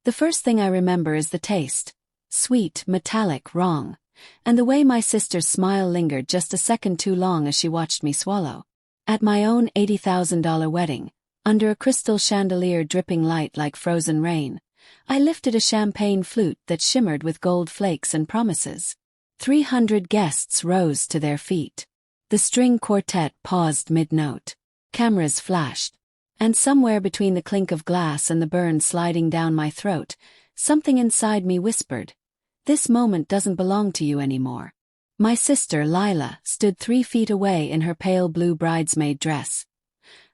The first thing I remember is the taste. Sweet, metallic, wrong. And the way my sister's smile lingered just a second too long as she watched me swallow. At my own $80,000 wedding, under a crystal chandelier dripping light like frozen rain, I lifted a champagne flute that shimmered with gold flakes and promises. 300 guests rose to their feet. The string quartet paused mid-note. Cameras flashed. And somewhere between the clink of glass and the burn sliding down my throat, something inside me whispered, "This moment doesn't belong to you anymore." My sister, Lila, stood 3 feet away in her pale blue bridesmaid dress.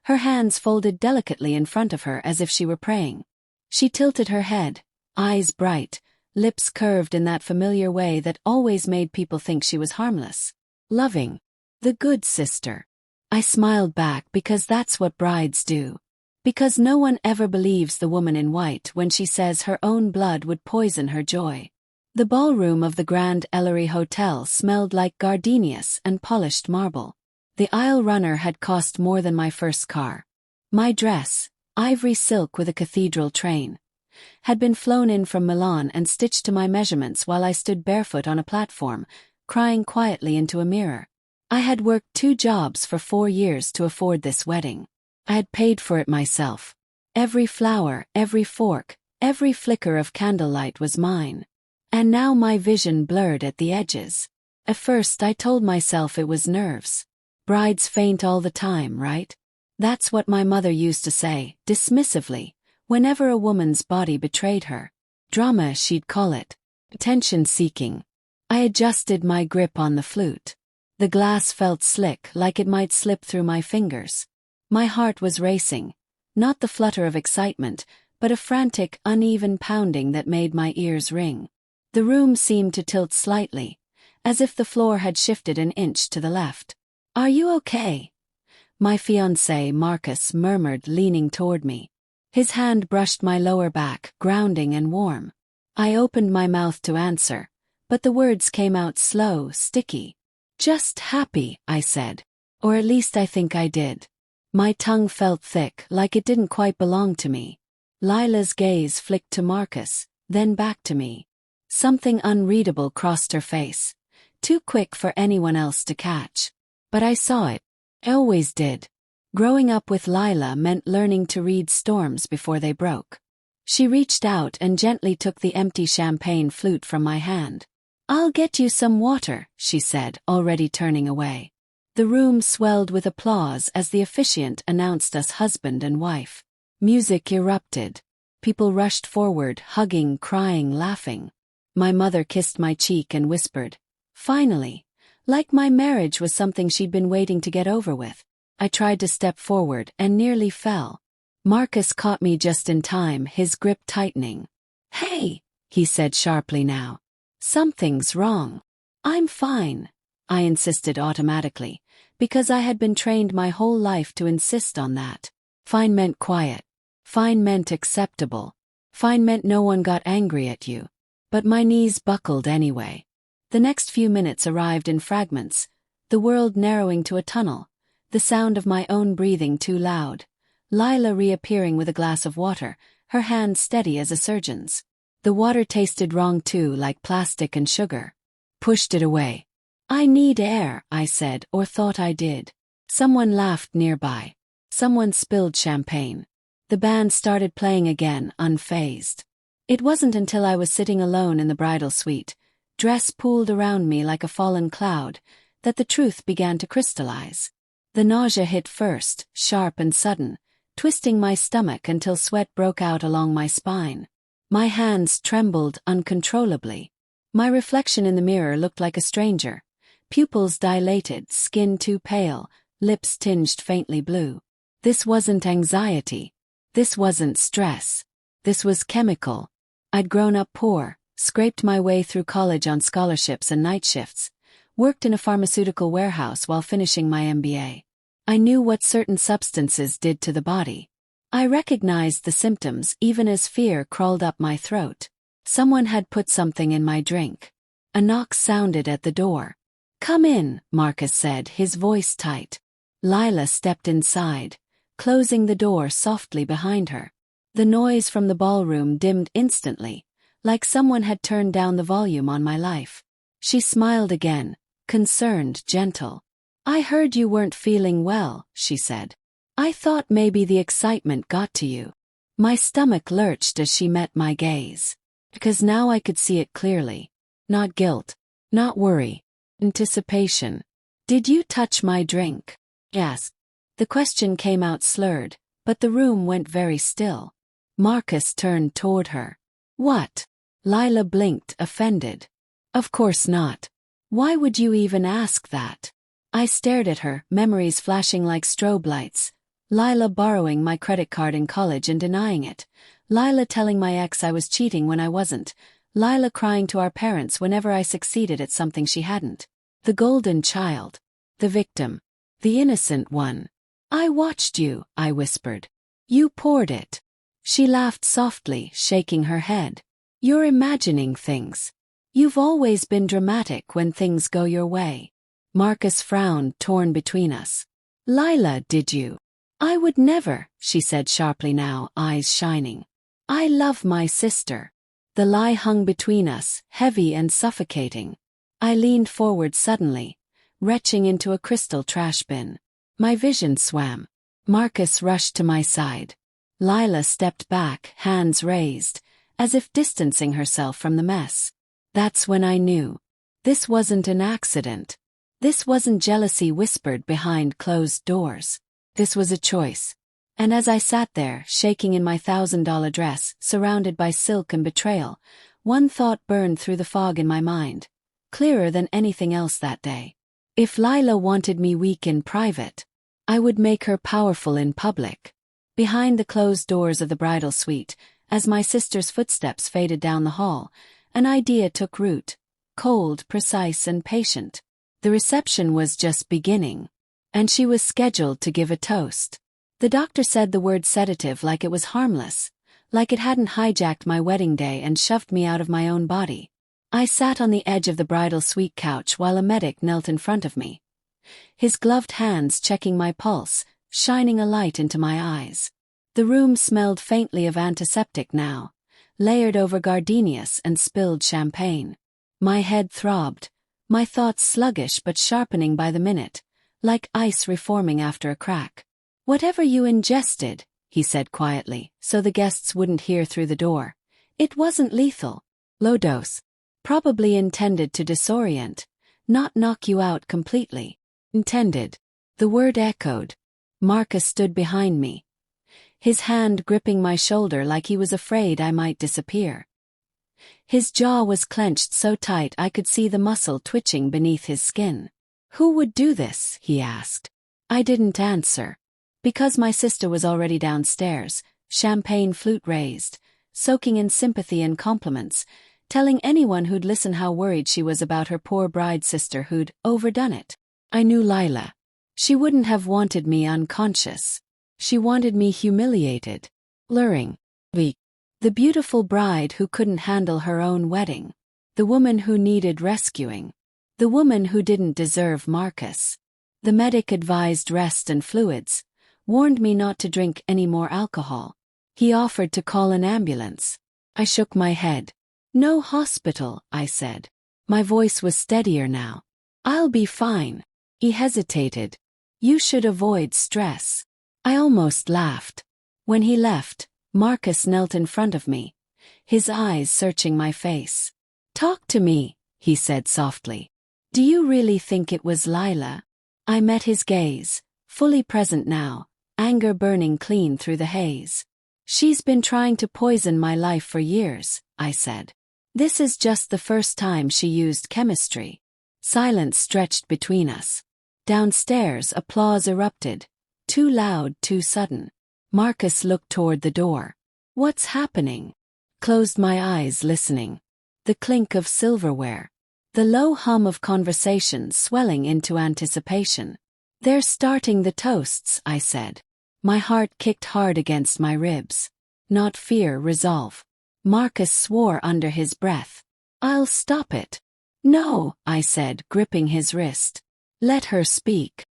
Her hands folded delicately in front of her as if she were praying. She tilted her head, eyes bright, lips curved in that familiar way that always made people think she was harmless. Loving. The good sister. I smiled back because that's what brides do. Because no one ever believes the woman in white when she says her own blood would poison her joy. The ballroom of the Grand Ellery Hotel smelled like gardenias and polished marble. The aisle runner had cost more than my first car. My dress, ivory silk with a cathedral train, had been flown in from Milan and stitched to my measurements while I stood barefoot on a platform, crying quietly into a mirror. I had worked 2 jobs for 4 years to afford this wedding. I had paid for it myself. Every flower, every fork, every flicker of candlelight was mine. And now my vision blurred at the edges. At first I told myself it was nerves. Brides faint all the time, right? That's what my mother used to say, dismissively, whenever a woman's body betrayed her. Drama, she'd call it. Attention-seeking. I adjusted my grip on the flute. The glass felt slick, like it might slip through my fingers. My heart was racing, not the flutter of excitement, but a frantic, uneven pounding that made my ears ring. The room seemed to tilt slightly, as if the floor had shifted an inch to the left. "Are you okay?" My fiancé, Marcus, murmured, leaning toward me. His hand brushed my lower back, grounding and warm. I opened my mouth to answer, but the words came out slow, sticky. "Just happy," I said. Or at least I think I did. My tongue felt thick, like it didn't quite belong to me. Lila's gaze flicked to Marcus, then back to me. Something unreadable crossed her face, too quick for anyone else to catch. But I saw it. I always did. Growing up with Lila meant learning to read storms before they broke. She reached out and gently took the empty champagne flute from my hand. "I'll get you some water," she said, already turning away. The room swelled with applause as the officiant announced us husband and wife. Music erupted. People rushed forward, hugging, crying, laughing. My mother kissed my cheek and whispered, "Finally," like my marriage was something she'd been waiting to get over with. I tried to step forward and nearly fell. Marcus caught me just in time, his grip tightening. "Hey," he said sharply now. "Something's wrong." "I'm fine," I insisted automatically, because I had been trained my whole life to insist on that. Fine meant quiet. Fine meant acceptable. Fine meant no one got angry at you. But my knees buckled anyway. The next few minutes arrived in fragments, the world narrowing to a tunnel, the sound of my own breathing too loud, Lila reappearing with a glass of water, her hand steady as a surgeon's. The water tasted wrong too, like plastic and sugar. Pushed it away. "I need air," I said, or thought I did. Someone laughed nearby. Someone spilled champagne. The band started playing again, unfazed. It wasn't until I was sitting alone in the bridal suite, dress pooled around me like a fallen cloud, that the truth began to crystallize. The nausea hit first, sharp and sudden, twisting my stomach until sweat broke out along my spine. My hands trembled uncontrollably. My reflection in the mirror looked like a stranger. Pupils dilated, skin too pale, lips tinged faintly blue. This wasn't anxiety. This wasn't stress. This was chemical. I'd grown up poor, scraped my way through college on scholarships and night shifts, worked in a pharmaceutical warehouse while finishing my MBA. I knew what certain substances did to the body. I recognized the symptoms even as fear crawled up my throat. Someone had put something in my drink. A knock sounded at the door. "Come in," Marcus said, his voice tight. Lila stepped inside, closing the door softly behind her. The noise from the ballroom dimmed instantly, like someone had turned down the volume on my life. She smiled again, concerned, gentle. "I heard you weren't feeling well," she said. "I thought maybe the excitement got to you." My stomach lurched as she met my gaze. Because now I could see it clearly. Not guilt. Not worry. Anticipation. "Did you touch my drink?" Yes. The question came out slurred, but the room went very still. Marcus turned toward her. "What?" Lila blinked, offended. "Of course not. Why would you even ask that?" I stared at her, memories flashing like strobe lights. Lila borrowing my credit card in college and denying it. Lila telling my ex I was cheating when I wasn't. Lila crying to our parents whenever I succeeded at something she hadn't. The golden child. The victim. The innocent one. "I watched you," I whispered. "You poured it." She laughed softly, shaking her head. "You're imagining things. You've always been dramatic when things go your way." Marcus frowned, torn between us. "Lila, did you?" "I would never," she said sharply now, eyes shining. "I love my sister." The lie hung between us, heavy and suffocating. I leaned forward suddenly, retching into a crystal trash bin. My vision swam. Marcus rushed to my side. Lila stepped back, hands raised, as if distancing herself from the mess. That's when I knew. This wasn't an accident. This wasn't jealousy whispered behind closed doors. This was a choice. And as I sat there, shaking in my $1,000 dress, surrounded by silk and betrayal, one thought burned through the fog in my mind, clearer than anything else that day. If Lila wanted me weak in private, I would make her powerful in public. Behind the closed doors of the bridal suite, as my sister's footsteps faded down the hall, an idea took root, cold, precise, and patient. The reception was just beginning, and she was scheduled to give a toast. The doctor said the word sedative like it was harmless, like it hadn't hijacked my wedding day and shoved me out of my own body. I sat on the edge of the bridal suite couch while a medic knelt in front of me, his gloved hands checking my pulse, shining a light into my eyes. The room smelled faintly of antiseptic now, layered over gardenias and spilled champagne. My head throbbed, my thoughts sluggish but sharpening by the minute, like ice reforming after a crack. "Whatever you ingested," he said quietly, so the guests wouldn't hear through the door. "It wasn't lethal. Low dose. Probably intended to disorient, not knock you out completely." Intended. The word echoed. Marcus stood behind me, his hand gripping my shoulder like he was afraid I might disappear. His jaw was clenched so tight I could see the muscle twitching beneath his skin. "Who would do this?" he asked. I didn't answer. Because my sister was already downstairs, champagne flute raised, soaking in sympathy and compliments, telling anyone who'd listen how worried she was about her poor bride sister who'd overdone it. I knew Lila. She wouldn't have wanted me unconscious. She wanted me humiliated, luring, weak. The beautiful bride who couldn't handle her own wedding. The woman who needed rescuing. The woman who didn't deserve Marcus. The medic advised rest and fluids, warned me not to drink any more alcohol. He offered to call an ambulance. I shook my head. "No hospital," I said. My voice was steadier now. "I'll be fine." He hesitated. "You should avoid stress." I almost laughed. When he left, Marcus knelt in front of me, his eyes searching my face. "Talk to me," he said softly. "Do you really think it was Lila?" I met his gaze, fully present now, anger burning clean through the haze. "She's been trying to poison my life for years," I said. "This is just the first time she used chemistry." Silence stretched between us. Downstairs, applause erupted. Too loud, too sudden. Marcus looked toward the door. "What's happening?" Closed my eyes, listening. The clink of silverware. The low hum of conversation swelling into anticipation. "They're starting the toasts," I said. My heart kicked hard against my ribs. Not fear, resolve. Marcus swore under his breath. "I'll stop it." "No," I said, gripping his wrist. "Let her speak."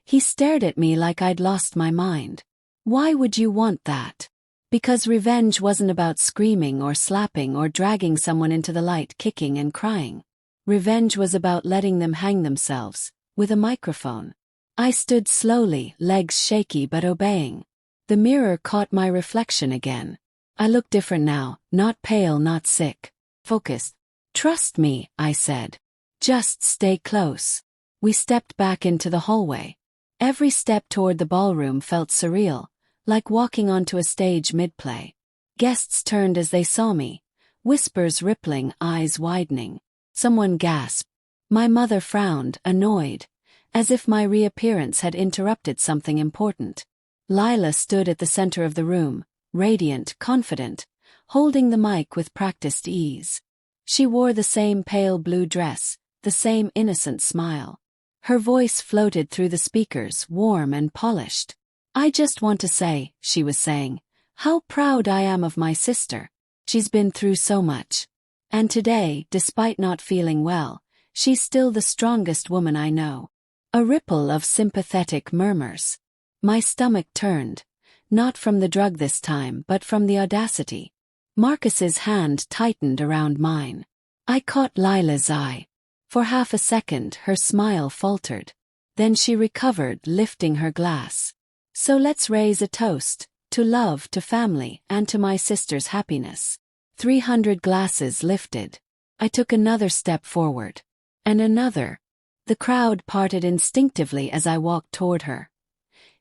He stared at me like I'd lost my mind. "Why would you want that?" Because revenge wasn't about screaming or slapping or dragging someone into the light kicking and crying. Revenge was about letting them hang themselves, with a microphone. I stood slowly, legs shaky but obeying. The mirror caught my reflection again. I looked different now, not pale, not sick. Focused. "Trust me," I said. "Just stay close." We stepped back into the hallway. Every step toward the ballroom felt surreal, like walking onto a stage mid-play. Guests turned as they saw me, whispers rippling, eyes widening. Someone gasped. My mother frowned, annoyed, as if my reappearance had interrupted something important. Lila stood at the center of the room, radiant, confident, holding the mic with practiced ease. She wore the same pale blue dress, the same innocent smile. Her voice floated through the speakers, warm and polished. "I just want to say," she was saying, "how proud I am of my sister. She's been through so much. And today, despite not feeling well, she's still the strongest woman I know." A ripple of sympathetic murmurs. My stomach turned, not from the drug this time but from the audacity. Marcus's hand tightened around mine. I caught Lila's eye. For half a second her smile faltered. Then she recovered, lifting her glass. "So let's raise a toast, to love, to family, and to my sister's happiness." 300 glasses lifted. I took another step forward. And another. The crowd parted instinctively as I walked toward her.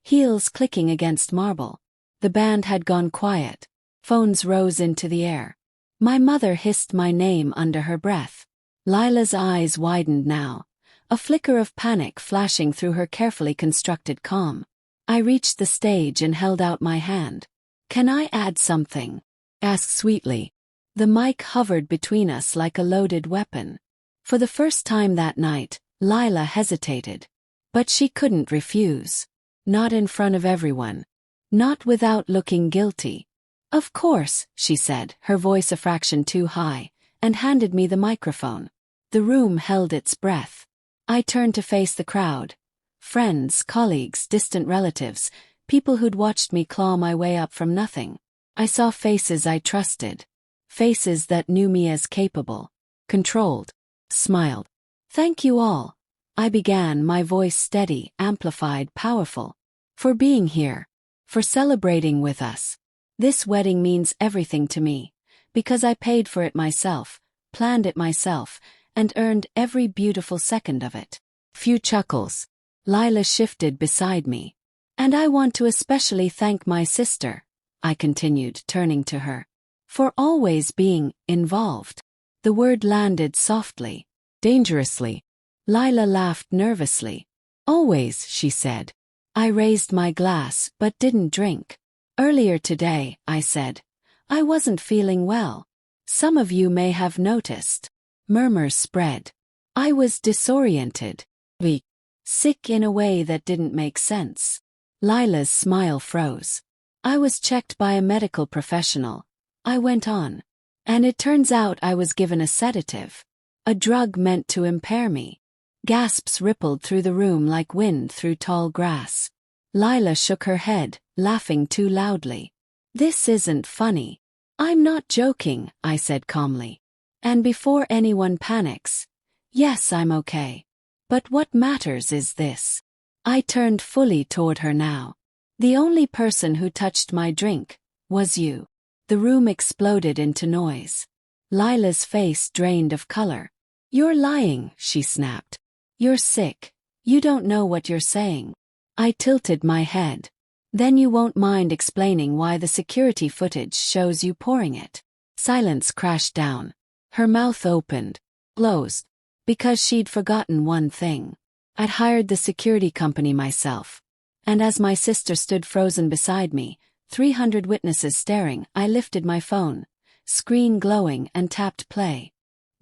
Heels clicking against marble. The band had gone quiet. Phones rose into the air. My mother hissed my name under her breath. Lila's eyes widened now, a flicker of panic flashing through her carefully constructed calm. I reached the stage and held out my hand. "Can I add something?" asked sweetly. The mic hovered between us like a loaded weapon. For the first time that night, Lila hesitated. But she couldn't refuse. Not in front of everyone. Not without looking guilty. "Of course," she said, her voice a fraction too high, and handed me the microphone. The room held its breath. I turned to face the crowd. Friends, colleagues, distant relatives, people who'd watched me claw my way up from nothing. I saw faces I trusted. Faces that knew me as capable. Controlled. Smiled. "Thank you all," I began, my voice steady, amplified, powerful. "For being here. For celebrating with us. This wedding means everything to me, because I paid for it myself, planned it myself, and earned every beautiful second of it." Few chuckles. Lila shifted beside me. "And I want to especially thank my sister," I continued, turning to her, "for always being involved." The word landed softly, dangerously. Lila laughed nervously. "Always," she said. I raised my glass but didn't drink. "Earlier today," I said, "I wasn't feeling well. Some of you may have noticed." Murmurs spread. I was disoriented. Weak. Sick in a way that didn't make sense. Lila's smile froze. "I was checked by a medical professional," I went on. "And it turns out I was given a sedative. A drug meant to impair me." Gasps rippled through the room like wind through tall grass. Lila shook her head, laughing too loudly. "This isn't funny." "I'm not joking," I said calmly. "And before anyone panics, yes, I'm okay. But what matters is this." I turned fully toward her now. "The only person who touched my drink was you." The room exploded into noise. Lila's face drained of color. "You're lying," she snapped. "You're sick. You don't know what you're saying." I tilted my head. "Then you won't mind explaining why the security footage shows you pouring it." Silence crashed down. Her mouth opened, closed, because she'd forgotten one thing. I'd hired the security company myself. And as my sister stood frozen beside me, 300 witnesses staring, I lifted my phone, screen glowing, and tapped play.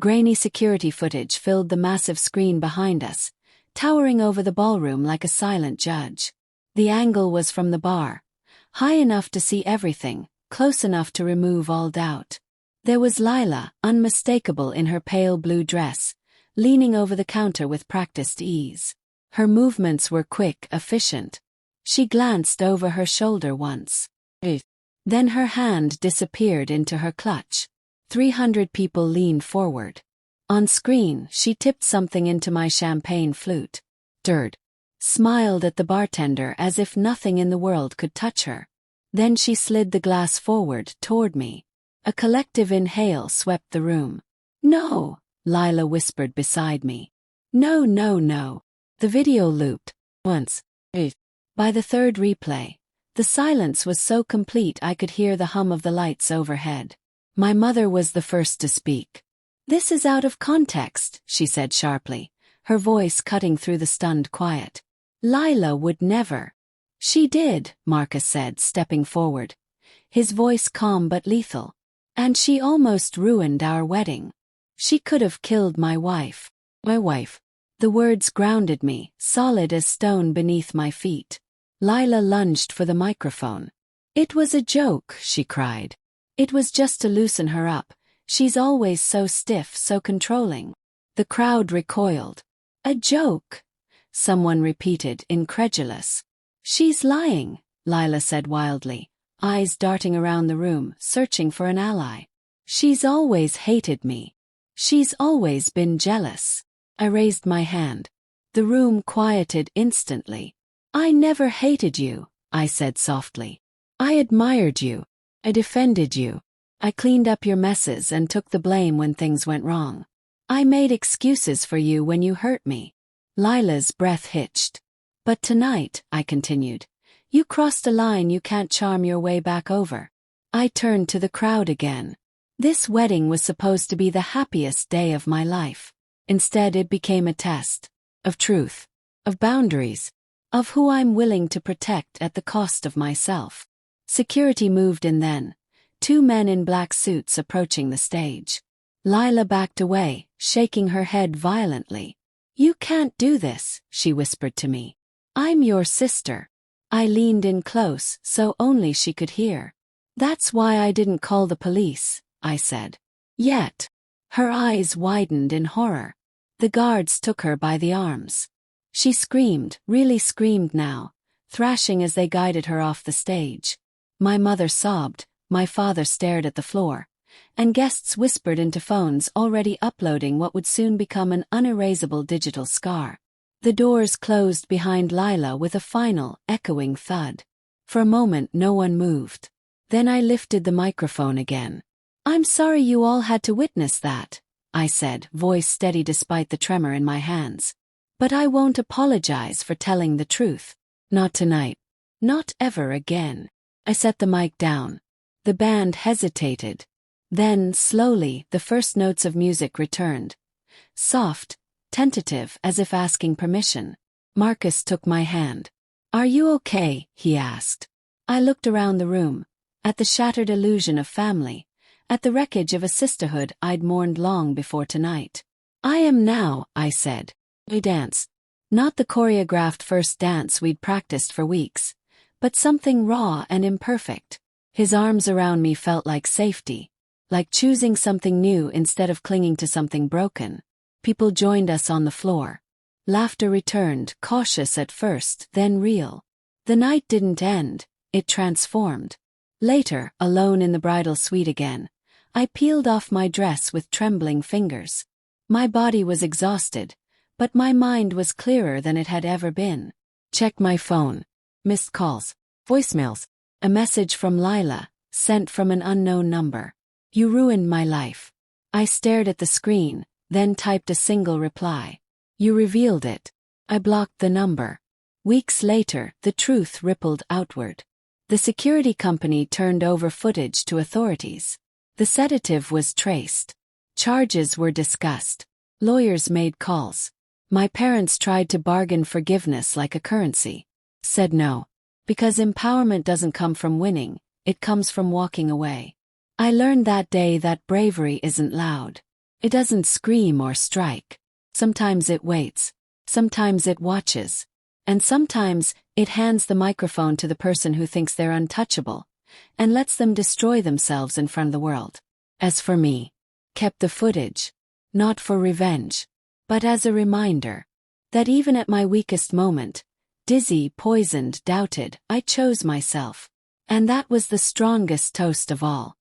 Grainy security footage filled the massive screen behind us, towering over the ballroom like a silent judge. The angle was from the bar, high enough to see everything, close enough to remove all doubt. There was Lila, unmistakable in her pale blue dress, leaning over the counter with practiced ease. Her movements were quick, efficient. She glanced over her shoulder once. Then her hand disappeared into her clutch. 300 people leaned forward. On screen, she tipped something into my champagne flute. Stirred. Smiled at the bartender as if nothing in the world could touch her. Then she slid the glass forward toward me. A collective inhale swept the room. "No," Lila whispered beside me. "No, no, no." The video looped. Once. By the third replay, the silence was so complete I could hear the hum of the lights overhead. My mother was the first to speak. "This is out of context," she said sharply, her voice cutting through the stunned quiet. "Lila would never." "She did," Marcus said, stepping forward, his voice calm but lethal. "And she almost ruined our wedding. She could have killed my wife." "My wife?" The words grounded me, solid as stone beneath my feet. Lila lunged for the microphone. "It was a joke," she cried. "It was just to loosen her up. She's always so stiff, so controlling." The crowd recoiled. "A joke?" someone repeated, incredulous. "She's lying," Lila said wildly, eyes darting around the room, searching for an ally. "She's always hated me. She's always been jealous." I raised my hand. The room quieted instantly. "I never hated you," I said softly. "I admired you. I defended you. I cleaned up your messes and took the blame when things went wrong. I made excuses for you when you hurt me." Lila's breath hitched. "But tonight," I continued, "you crossed a line you can't charm your way back over." I turned to the crowd again. This wedding was supposed to be the happiest day of my life. Instead, it became a test. Of truth. Of boundaries. Of who I'm willing to protect at the cost of myself. Security moved in then. 2 men in black suits approaching the stage. Lila backed away, shaking her head violently. "You can't do this," she whispered to me. "I'm your sister." I leaned in close so only she could hear. "That's why I didn't call the police," I said. "Yet." Her eyes widened in horror. The guards took her by the arms. She screamed, really screamed now, thrashing as they guided her off the stage. My mother sobbed, my father stared at the floor, and guests whispered into phones already uploading what would soon become an unerasable digital scar. The doors closed behind Lila with a final, echoing thud. For a moment no one moved. Then I lifted the microphone again. "I'm sorry you all had to witness that," I said, voice steady despite the tremor in my hands. "But I won't apologize for telling the truth. Not tonight. Not ever again." I set the mic down. The band hesitated. Then, slowly, the first notes of music returned. Soft, tentative, as if asking permission. Marcus took my hand. "Are you okay?" he asked. I looked around the room, at the shattered illusion of family, at the wreckage of a sisterhood I'd mourned long before tonight. "I am now," I said. We danced. Not the choreographed first dance we'd practiced for weeks, but something raw and imperfect. His arms around me felt like safety, like choosing something new instead of clinging to something broken. People joined us on the floor. Laughter returned, cautious at first, then real. The night didn't end, it transformed. Later, alone in the bridal suite again, I peeled off my dress with trembling fingers. My body was exhausted, but my mind was clearer than it had ever been. Checked my phone. Missed calls. Voicemails. A message from Lila, sent from an unknown number. "You ruined my life." I stared at the screen, then typed a single reply. "You revealed it." I blocked the number. Weeks later, the truth rippled outward. The security company turned over footage to authorities. The sedative was traced. Charges were discussed. Lawyers made calls. My parents tried to bargain forgiveness like a currency. Said no. Because empowerment doesn't come from winning, it comes from walking away. I learned that day that bravery isn't loud. It doesn't scream or strike. Sometimes it waits. Sometimes it watches. And sometimes it hands the microphone to the person who thinks they're untouchable, and lets them destroy themselves in front of the world. As for me, kept the footage, not for revenge, but as a reminder that even at my weakest moment, dizzy, poisoned, doubted, I chose myself. And that was the strongest toast of all.